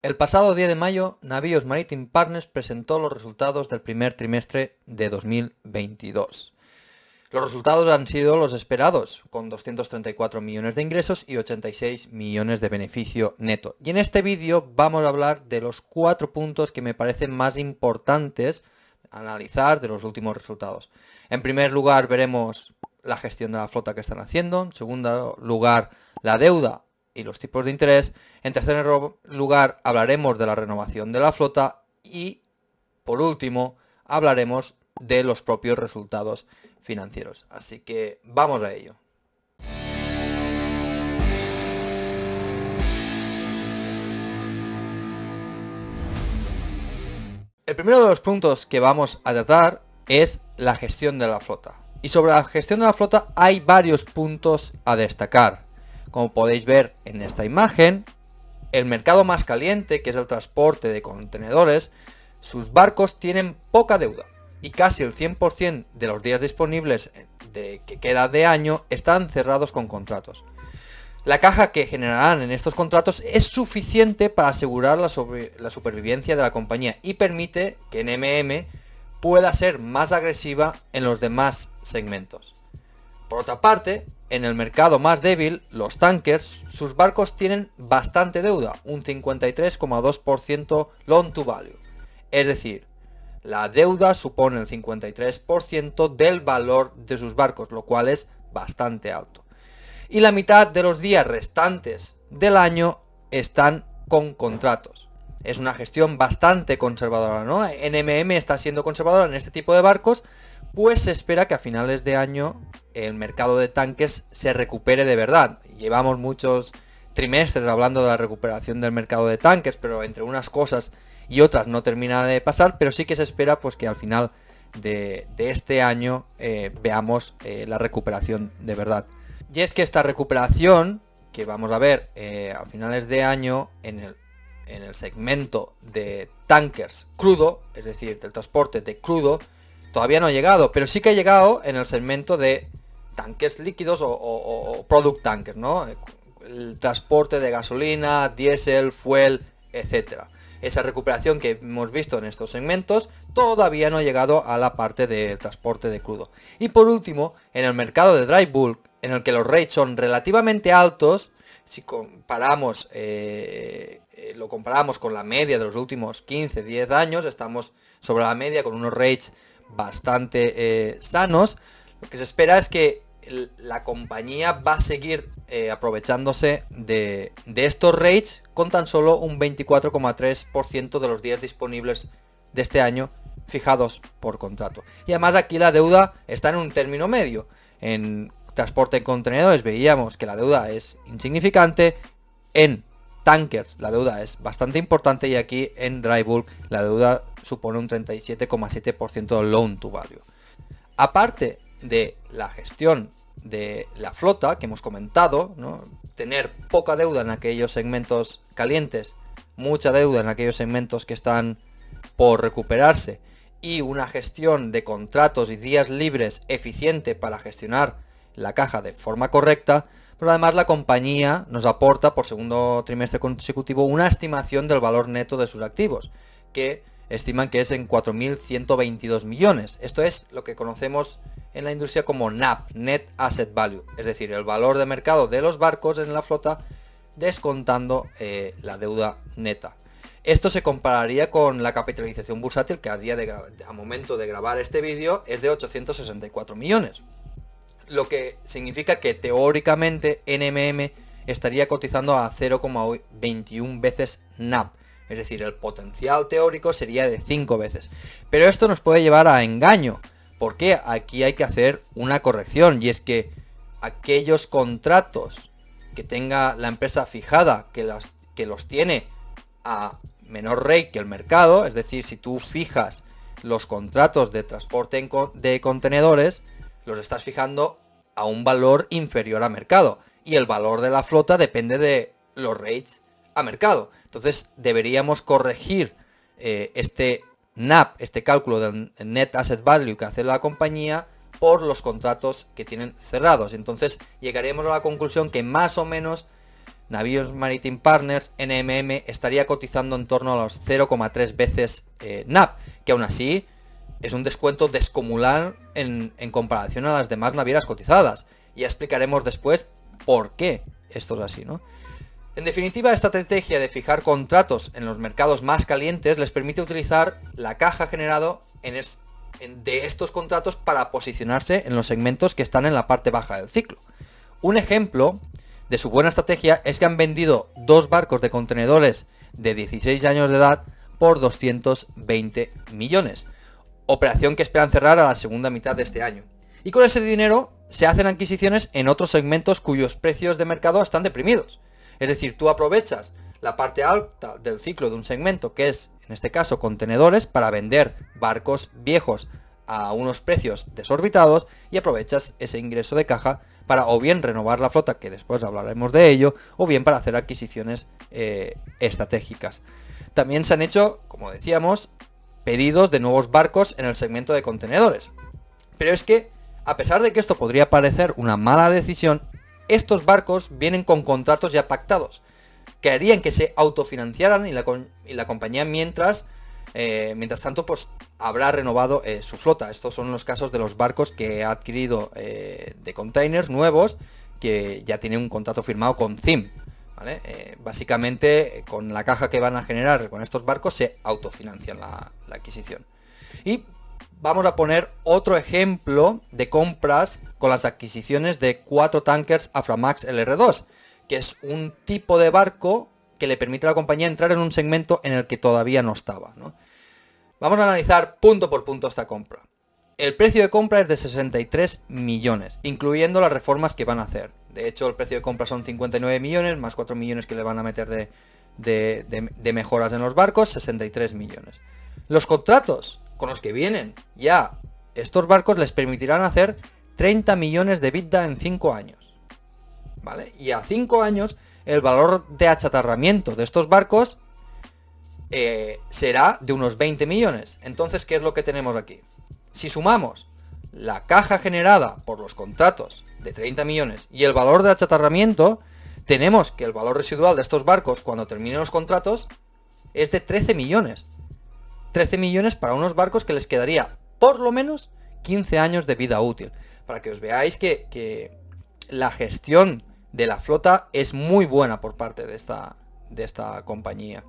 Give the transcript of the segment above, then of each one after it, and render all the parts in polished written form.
El pasado 10 de mayo, Navios Maritime Partners presentó los resultados del primer trimestre de 2022. Los resultados han sido los esperados, con 234 millones de ingresos y 86 millones de beneficio neto. Y en este vídeo vamos a hablar de los 4 puntos que me parecen más importantes analizar de los últimos resultados. En primer lugar veremos la gestión de la flota que están haciendo. En segundo lugar, la deuda y los tipos de interés. En tercer lugar, hablaremos de la renovación de la flota y, por último, hablaremos de los propios resultados financieros. Así que vamos a ello. El primero de los puntos que vamos a tratar es la gestión de la flota. Y sobre la gestión de la flota hay varios puntos a destacar. Como podéis ver en esta imagen, el mercado más caliente, que es el transporte de contenedores, sus barcos tienen poca deuda y casi el 100% de los días disponibles que queda de año están cerrados con contratos. La caja que generarán en estos contratos es suficiente para asegurar la supervivencia de la compañía y permite que NMM pueda ser más agresiva en los demás segmentos. Por otra parte, en el mercado más débil, los tankers, sus barcos tienen bastante deuda, un 53,2% loan to value. Es decir, la deuda supone el 53% del valor de sus barcos, lo cual es bastante alto. Y la mitad de los días restantes del año están con contratos. Es una gestión bastante conservadora, ¿no? NMM está siendo conservadora en este tipo de barcos, pues se espera que a finales de año el mercado de tanques se recupere de verdad. Llevamos muchos trimestres hablando de la recuperación del mercado de tanques, pero entre unas cosas y otras no termina de pasar, pero sí que se espera pues que al final de este año veamos la recuperación de verdad. Y es que esta recuperación que vamos a ver a finales de año en el segmento de tankers crudo, es decir, del transporte de crudo, todavía no ha llegado, pero sí que ha llegado en el segmento de tanques líquidos o product tankers, ¿no? El transporte de gasolina, diésel, fuel, etcétera. Esa recuperación que hemos visto en estos segmentos todavía no ha llegado a la parte del transporte de crudo. Y por último, en el mercado de dry bulk, en el que los rates son relativamente altos, si comparamos, lo comparamos con la media de los últimos 15-10 años, estamos sobre la media con unos rates bastante sanos. Lo que se espera es que la compañía va a seguir aprovechándose de estos rates con tan solo un 24,3% de los días disponibles de este año fijados por contrato. Y además aquí la deuda está en un término medio. En transporte en contenedores veíamos que la deuda es insignificante, en tankers la deuda es bastante importante y aquí en dry bulk la deuda supone un 37,7% de loan to value. Aparte de la gestión de la flota que hemos comentado, ¿no? Tener poca deuda en aquellos segmentos calientes, mucha deuda en aquellos segmentos que están por recuperarse y una gestión de contratos y días libres eficiente para gestionar la caja de forma correcta, pero además la compañía nos aporta por segundo trimestre consecutivo una estimación del valor neto de sus activos, que estiman que es en 4.122 millones. Esto es lo que conocemos en la industria como NAV, Net Asset Value, es decir, el valor de mercado de los barcos en la flota descontando la deuda neta. Esto se compararía con la capitalización bursátil que a momento de grabar este vídeo es de 864 millones. Lo que significa que teóricamente NMM estaría cotizando a 0,21 veces NAV. Es decir, el potencial teórico sería de 5 veces. Pero esto nos puede llevar a engaño, porque aquí hay que hacer una corrección. Y es que aquellos contratos que tenga la empresa fijada, que los tiene a menor rate que el mercado, es decir, si tú fijas los contratos de transporte de contenedores, los estás fijando a un valor inferior a mercado. Y el valor de la flota depende de los rates a mercado. Entonces deberíamos corregir este NAV, este cálculo del Net Asset Value que hace la compañía por los contratos que tienen cerrados. Entonces llegaremos a la conclusión que más o menos Navios Maritime Partners, NMM, estaría cotizando en torno a los 0,3 veces NAV, que aún así es un descuento descomunal en comparación a las demás navieras cotizadas. Ya explicaremos después por qué esto es así, ¿no? En definitiva, esta estrategia de fijar contratos en los mercados más calientes les permite utilizar la caja generado de estos contratos para posicionarse en los segmentos que están en la parte baja del ciclo. Un ejemplo de su buena estrategia es que han vendido 2 barcos de contenedores de 16 años de edad por 220 millones, operación que esperan cerrar a la segunda mitad de este año. Y con ese dinero se hacen adquisiciones en otros segmentos cuyos precios de mercado están deprimidos. Es decir, tú aprovechas la parte alta del ciclo de un segmento, que es, en este caso, contenedores, para vender barcos viejos a unos precios desorbitados y aprovechas ese ingreso de caja para o bien renovar la flota, que después hablaremos de ello, o bien para hacer adquisiciones estratégicas. También se han hecho, como decíamos, pedidos de nuevos barcos en el segmento de contenedores. Pero es que, a pesar de que esto podría parecer una mala decisión, estos barcos vienen con contratos ya pactados, que harían que se autofinanciaran y la compañía mientras tanto pues habrá renovado su flota. Estos son los casos de los barcos que ha adquirido de containers nuevos, que ya tienen un contrato firmado con ZIM, ¿vale? Básicamente con la caja que van a generar con estos barcos se autofinancian la adquisición. Y vamos a poner otro ejemplo de compras con las adquisiciones de 4 tankers Aframax LR2, que es un tipo de barco que le permite a la compañía entrar en un segmento en el que todavía no estaba, ¿no? Vamos a analizar punto por punto esta compra. El precio de compra es de 63 millones, incluyendo las reformas que van a hacer. De hecho, el precio de compra son 59 millones, más 4 millones que le van a meter de mejoras en los barcos, 63 millones. Los contratos con los que vienen ya estos barcos les permitirán hacer 30 millones de EBITDA en 5 años, ¿vale? Y a 5 años el valor de achatarramiento de estos barcos será de unos 20 millones. Entonces, ¿qué es lo que tenemos aquí? Si sumamos la caja generada por los contratos de 30 millones y el valor de achatarramiento, tenemos que el valor residual de estos barcos cuando terminen los contratos es de 13 millones. 13 millones para unos barcos que les quedaría por lo menos 15 años de vida útil. Para que os veáis que la gestión de la flota es muy buena por parte de esta compañía.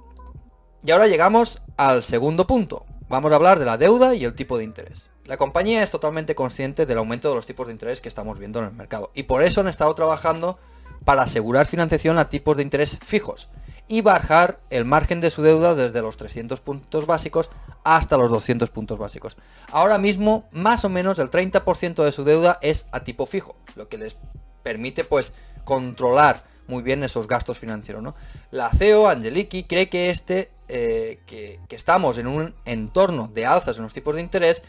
Y ahora llegamos al segundo punto. Vamos a hablar de la deuda y el tipo de interés. La compañía es totalmente consciente del aumento de los tipos de interés que estamos viendo en el mercado. Y por eso han estado trabajando para asegurar financiación a tipos de interés fijos y bajar el margen de su deuda desde los 300 puntos básicos hasta los 200 puntos básicos. Ahora mismo, más o menos el 30% de su deuda es a tipo fijo, lo que les permite pues controlar muy bien esos gastos financieros, ¿no? La CEO, Angeliki, cree que que estamos en un entorno de alzas en los tipos de interés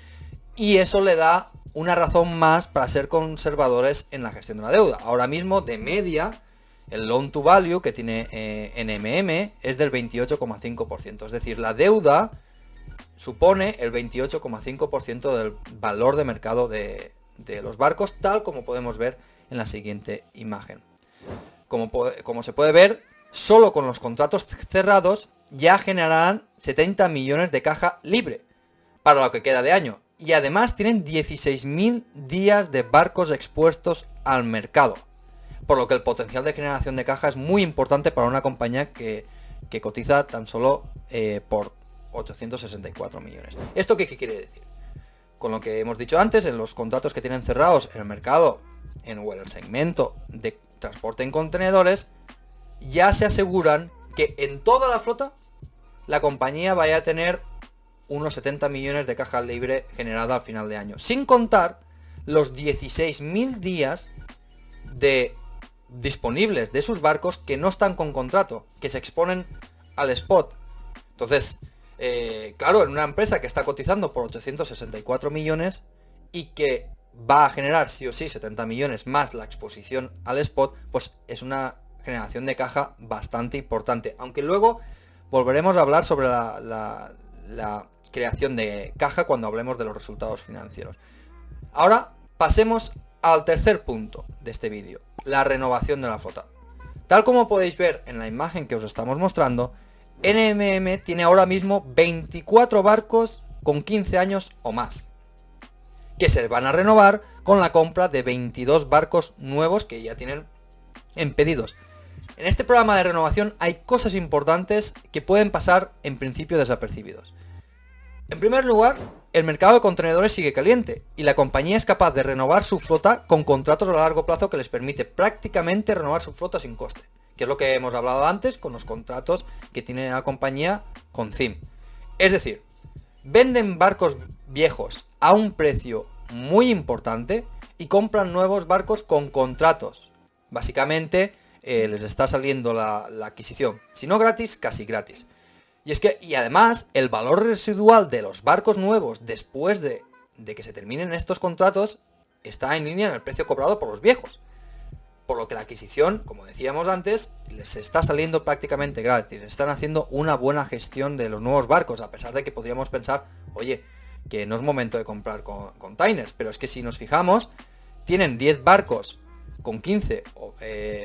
y eso le da una razón más para ser conservadores en la gestión de la deuda. Ahora mismo, de media, el loan to value que tiene NMM es del 28,5%. Es decir, la deuda supone el 28,5% del valor de mercado de los barcos, tal como podemos ver en la siguiente imagen. Como se puede ver, solo con los contratos cerrados ya generarán 70 millones de caja libre para lo que queda de año. Y además tienen 16.000 días de barcos expuestos al mercado. Por lo que el potencial de generación de caja es muy importante para una compañía que cotiza tan solo por 864 millones. ¿Esto qué quiere decir? Con lo que hemos dicho antes, en los contratos que tienen cerrados en el mercado, en el segmento de transporte en contenedores, ya se aseguran que en toda la flota la compañía vaya a tener unos 70 millones de caja libre generada al final de año, sin contar los 16.000 días disponibles de sus barcos que no están con contrato, que se exponen al spot. Entonces, claro, en una empresa que está cotizando por 864 millones y que va a generar sí o sí 70 millones más la exposición al spot, pues es una generación de caja bastante importante. Aunque luego volveremos a hablar sobre la creación de caja cuando hablemos de los resultados financieros. Ahora pasemos al tercer punto de este vídeo, la renovación de la flota. Tal como podéis ver en la imagen que os estamos mostrando, NMM tiene ahora mismo 24 barcos con 15 años o más, que se van a renovar con la compra de 22 barcos nuevos que ya tienen en pedidos. En este programa de renovación hay cosas importantes que pueden pasar en principio desapercibidos. En primer lugar, el mercado de contenedores sigue caliente y la compañía es capaz de renovar su flota con contratos a largo plazo que les permite prácticamente renovar su flota sin coste, que es lo que hemos hablado antes con los contratos que tiene la compañía con ZIM. Es decir, venden barcos viejos a un precio muy importante y compran nuevos barcos con contratos. Básicamente les está saliendo la adquisición, si no gratis, casi gratis. Y además, el valor residual de los barcos nuevos después de que se terminen estos contratos está en línea en el precio cobrado por los viejos. Por lo que la adquisición, como decíamos antes, les está saliendo prácticamente gratis. Están haciendo una buena gestión de los nuevos barcos, a pesar de que podríamos pensar, oye, que no es momento de comprar containers. Pero es que si nos fijamos, tienen 10 barcos con 15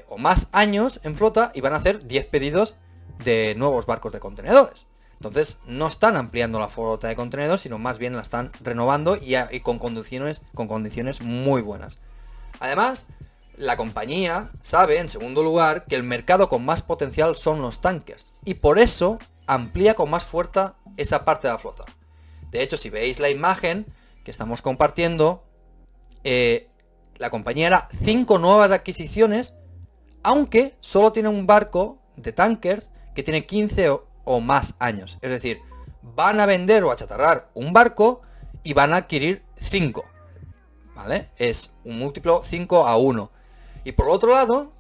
o más años en flota y van a hacer 10 pedidos de nuevos barcos de contenedores. Entonces no están ampliando la flota de contenedores, sino más bien la están renovando y con condiciones muy buenas. Además, la compañía sabe, en segundo lugar, que el mercado con más potencial son los tankers y por eso amplía con más fuerza esa parte de la flota. De hecho, si veis la imagen que estamos compartiendo, la compañía hará 5 nuevas adquisiciones, aunque solo tiene un barco de tankers que tiene 15 o más años. Es decir, van a vender o achatarrar un barco y van a adquirir 5. ¿Vale? Es un múltiplo 5 a 1. Y por otro lado,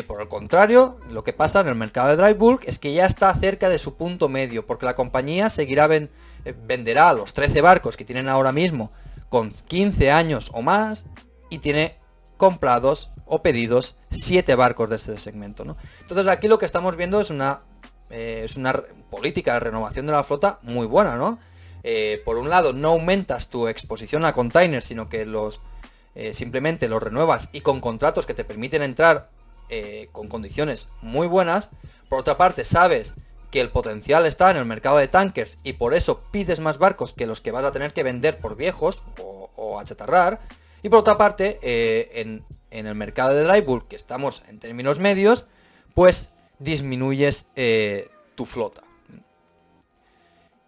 por el contrario, lo que pasa en el mercado de dry bulk es que ya está cerca de su punto medio, porque la compañía seguirá venderá los 13 barcos que tienen ahora mismo con 15 años o más y tiene comprados o pedidos 7 barcos de este segmento, ¿no? Entonces aquí lo que estamos viendo es una política de renovación de la flota muy buena, ¿no? Por un lado, no aumentas tu exposición a containers, sino que simplemente los renuevas y con contratos que te permiten entrar con condiciones muy buenas. Por otra parte, sabes que el potencial está en el mercado de tankers y por eso pides más barcos que los que vas a tener que vender por viejos o achatarrar. Y por otra parte, en el mercado de dry bulk, que estamos en términos medios, pues disminuyes tu flota.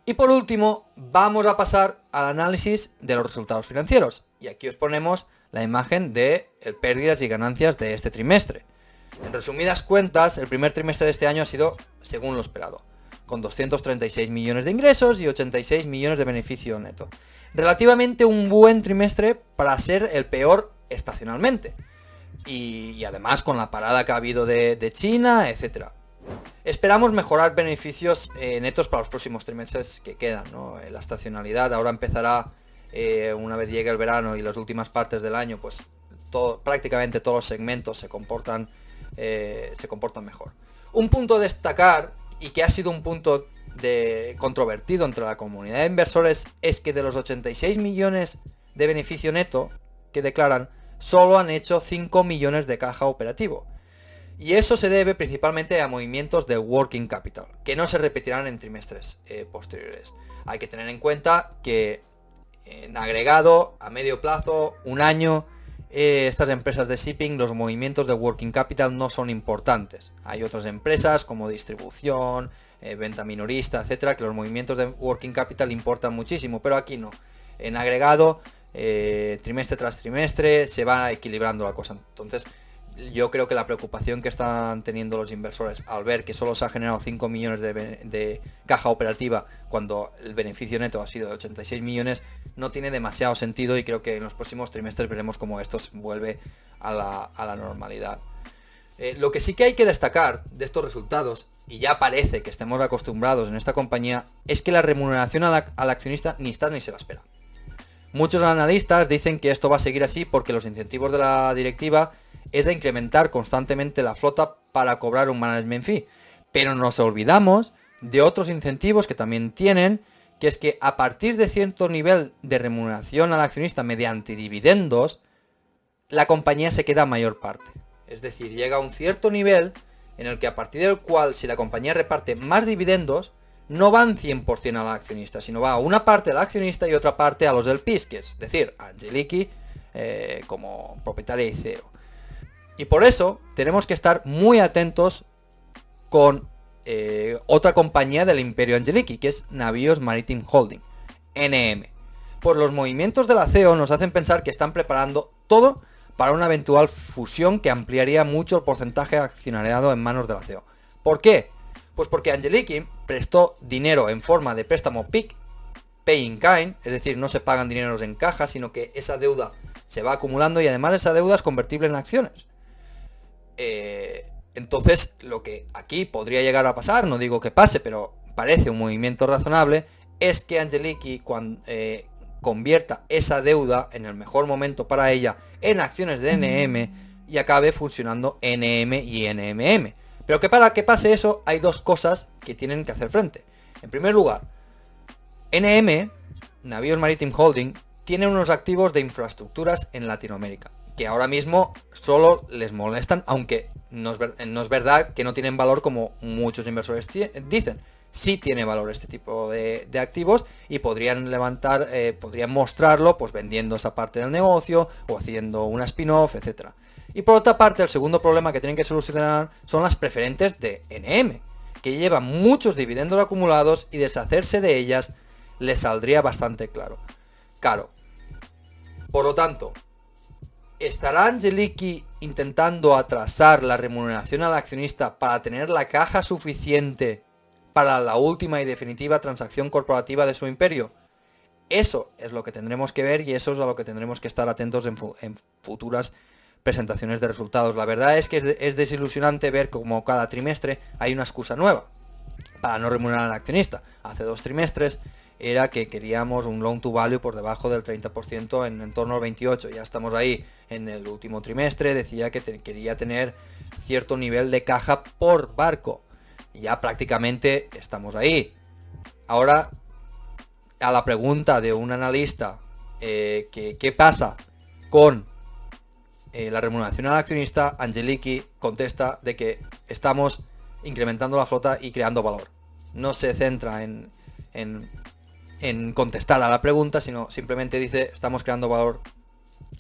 Y por último, vamos a pasar al análisis de los resultados financieros. Y aquí os ponemos la imagen de pérdidas y ganancias de este trimestre. En resumidas cuentas, el primer trimestre de este año ha sido según lo esperado, con 236 millones de ingresos y 86 millones de beneficio neto. Relativamente un buen trimestre para ser el peor estacionalmente. Y además con la parada que ha habido de China, etcétera. Esperamos mejorar beneficios netos para los próximos trimestres que quedan, ¿no? La estacionalidad ahora empezará una vez llegue el verano y las últimas partes del año, pues prácticamente todos los segmentos se comportan mejor. Un punto a destacar, y que ha sido un punto controvertido entre la comunidad de inversores, es que de los 86 millones de beneficio neto que declaran, solo han hecho 5 millones de caja operativo. Y eso se debe principalmente a movimientos de working capital, que no se repetirán en trimestres posteriores. Hay que tener en cuenta que en agregado, a medio plazo, un año, estas empresas de shipping, los movimientos de working capital no son importantes. Hay otras empresas como distribución, venta minorista, etcétera, que los movimientos de working capital importan muchísimo, pero aquí no. En agregado, trimestre tras trimestre, se va equilibrando la cosa. Entonces, yo creo que la preocupación que están teniendo los inversores al ver que solo se ha generado 5 millones de caja operativa cuando el beneficio neto ha sido de 86 millones no tiene demasiado sentido, y creo que en los próximos trimestres veremos cómo esto vuelve a la normalidad. Lo que sí que hay que destacar de estos resultados, y ya parece que estemos acostumbrados en esta compañía, es que la remuneración al accionista ni está ni se la espera. Muchos analistas dicen que esto va a seguir así porque los incentivos de la directiva es a incrementar constantemente la flota para cobrar un management fee. Pero nos olvidamos de otros incentivos que también tienen, que es que a partir de cierto nivel de remuneración al accionista mediante dividendos, la compañía se queda a mayor parte. Es decir, llega a un cierto nivel en el que a partir del cual, si la compañía reparte más dividendos, no van 100% al accionista, sino va una parte al accionista y otra parte a los LPs, que es decir, a Angeliki como propietaria y CEO. Y por eso tenemos que estar muy atentos con otra compañía del imperio Angeliki, que es Navios Maritime Holding, NM. Pues los movimientos de la CEO nos hacen pensar que están preparando todo para una eventual fusión que ampliaría mucho el porcentaje accionariado en manos de la CEO. ¿Por qué? Pues porque Angeliki prestó dinero en forma de préstamo PIK, Pay in Kind, es decir, no se pagan dineros en caja, sino que esa deuda se va acumulando y además esa deuda es convertible en acciones. Entonces, lo que aquí podría llegar a pasar, no digo que pase, pero parece un movimiento razonable, es que Angeliki convierta esa deuda en el mejor momento para ella en acciones de NM y acabe fusionando NM y NMM. Pero que para que pase eso hay dos cosas que tienen que hacer frente. En primer lugar, NM, Navios Maritime Holding, tiene unos activos de infraestructuras en Latinoamérica, que ahora mismo solo les molestan, aunque no es verdad que no tienen valor como muchos inversores dicen. Sí tiene valor este tipo de activos y podrían podrían mostrarlo pues vendiendo esa parte del negocio o haciendo una spin-off, etcétera. Y por otra parte, el segundo problema que tienen que solucionar son las preferentes de NM, que llevan muchos dividendos acumulados y deshacerse de ellas les saldría bastante caro. Por lo tanto, ¿estará Angeliki intentando atrasar la remuneración al accionista para tener la caja suficiente para la última y definitiva transacción corporativa de su imperio? Eso es lo que tendremos que ver y eso es a lo que tendremos que estar atentos en futuras presentaciones de resultados. La verdad es que es desilusionante ver como cada trimestre hay una excusa nueva para no remunerar al accionista. Hace 2 trimestres era que queríamos un loan to value por debajo del 30% en torno al 28%. Ya estamos ahí. En el último trimestre decía que quería tener cierto nivel de caja por barco. Ya prácticamente estamos ahí. Ahora, a la pregunta de un analista, ¿qué pasa con la remuneración al accionista? Angeliki contesta de que estamos incrementando la flota y creando valor. No se centra en contestar a la pregunta, sino simplemente dice estamos creando valor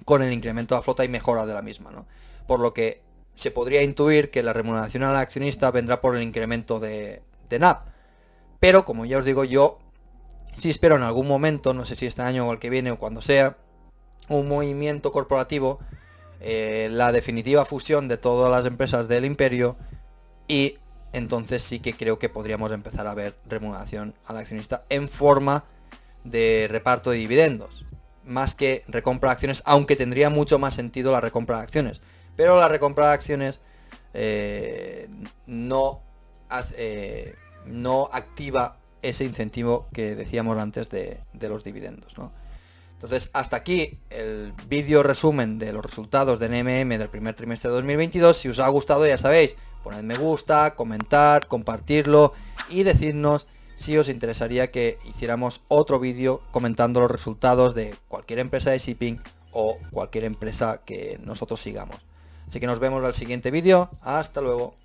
con el incremento de la flota y mejora de la misma, ¿no? Por lo que se podría intuir que la remuneración al accionista vendrá por el incremento de NAV. Pero como ya os digo, yo sí espero en algún momento, no sé si este año o el que viene o cuando sea, un movimiento corporativo, la definitiva fusión de todas las empresas del imperio, y entonces sí que creo que podríamos empezar a ver remuneración al accionista en forma de reparto de dividendos, más que recompra de acciones, aunque tendría mucho más sentido la recompra de acciones. Pero la recompra de acciones no activa ese incentivo que decíamos antes de los dividendos, ¿no? Entonces, hasta aquí el vídeo resumen de los resultados de NMM del primer trimestre de 2022. Si os ha gustado, ya sabéis, poned me gusta, comentad, compartirlo y decidnos si os interesaría que hiciéramos otro vídeo comentando los resultados de cualquier empresa de shipping o cualquier empresa que nosotros sigamos. Así que nos vemos en el siguiente vídeo. Hasta luego.